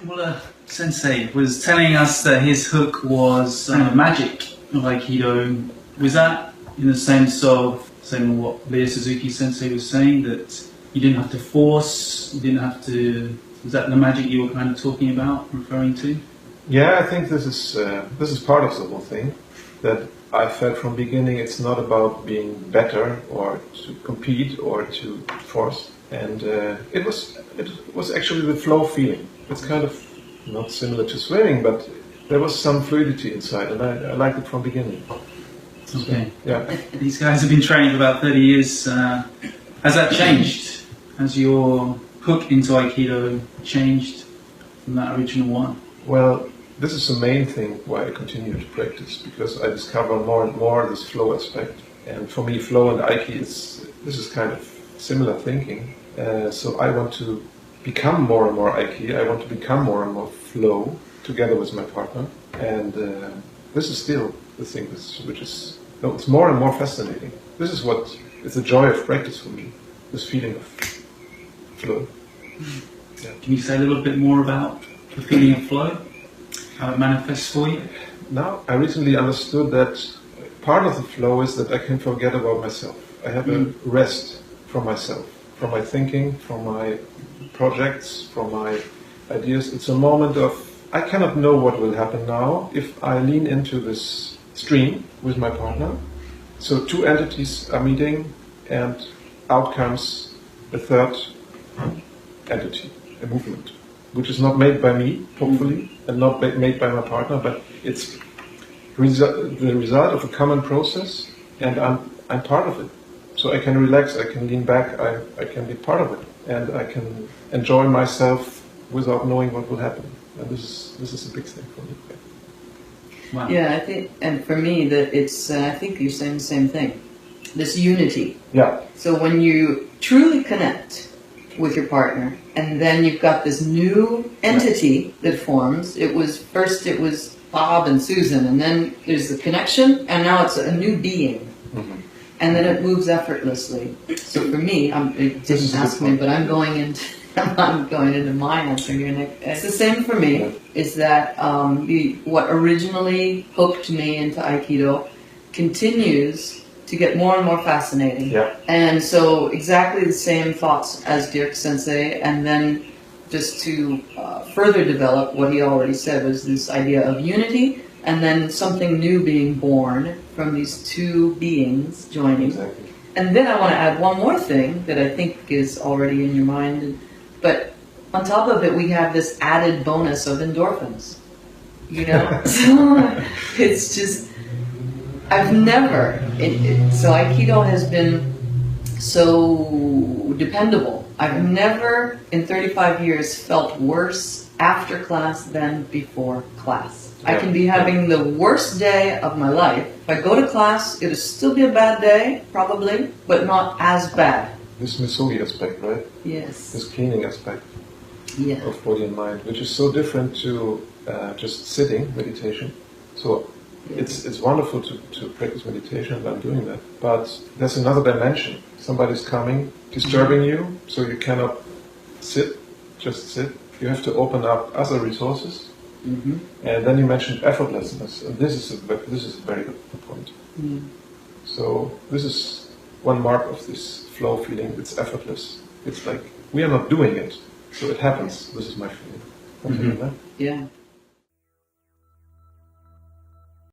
Müller Sensei was telling us that his hook was magic of Aikido. Was that in the sense of saying what Müller Suzuki Sensei was saying, that you didn't have to force, you didn't have to... Was that the magic you were kind of talking about, referring to? Yeah, I think this is part of the whole thing. That I felt from the beginning it's not about being better or to compete or to force. And it was actually the flow feeling. It's kind of not similar to swimming, but there was some fluidity inside, and I liked it from the beginning. Okay. So, yeah. These guys have been training for about 30 years. Has that changed? Has your hook into Aikido changed from that original one? Well, this is the main thing why I continue to practice, because I discover more and more this flow aspect. And for me, flow and Aiki this is kind of similar thinking. So I want to become more and more Aiki. I want to become more and more flow together with my partner. And this is still the thing which is it's more and more fascinating. This is what is the joy of practice for me. This feeling of flow. Yeah. Can you say a little bit more about the feeling of flow? How it manifests for you? Now, I recently understood that part of the flow is that I can forget about myself. I have a rest from myself, from my thinking, from my projects, from my ideas. It's a moment of, I cannot know what will happen now if I lean into this stream with my partner. So two entities are meeting and out comes a third entity, a movement, which is not made by me, hopefully, and not made by my partner, but it's the result of a common process, and I'm part of it. So I can relax, I can lean back, I can be part of it, and I can enjoy myself without knowing what will happen. And this is a big thing for me. Wow. Yeah, I think, and for me, that it's. I think you're saying the same thing. This unity. Yeah. So when you truly connect with your partner, and then you've got this new entity that forms. It was Bob and Susan, and then there's the connection, and now it's a new being. Mm-hmm. And then it moves effortlessly. So for me, it didn't ask me, but I'm going into my answer here. It's the same for me. Yeah. Is that what originally hooked me into Aikido continues to get more and more fascinating. Yeah. And so exactly the same thoughts as Dirk Sensei, and then just to further develop what he already said was this idea of unity, and then something new being born from these two beings joining. Exactly. And then I want to add one more thing that I think is already in your mind, but on top of it we have this added bonus of endorphins. You know? So it's just, I've never, so Aikido has been so dependable. I've never in 35 years felt worse after class than before class. I can be having the worst day of my life. If I go to class, it'll still be a bad day, probably, but not as bad. This Misogi aspect, right? Yes. This cleaning aspect yeah. of body and mind, which is so different to just sitting meditation. So it's wonderful to practice meditation, and I'm doing that. But there's another dimension. Somebody's coming, disturbing you, so you cannot just sit. You have to open up other resources. Mm-hmm. And then you mentioned effortlessness, and this is a very good point. Mm. So this is one mark of this flow feeling. It's effortless. It's like we are not doing it, so it happens. This is my feeling. Mm-hmm. Yeah.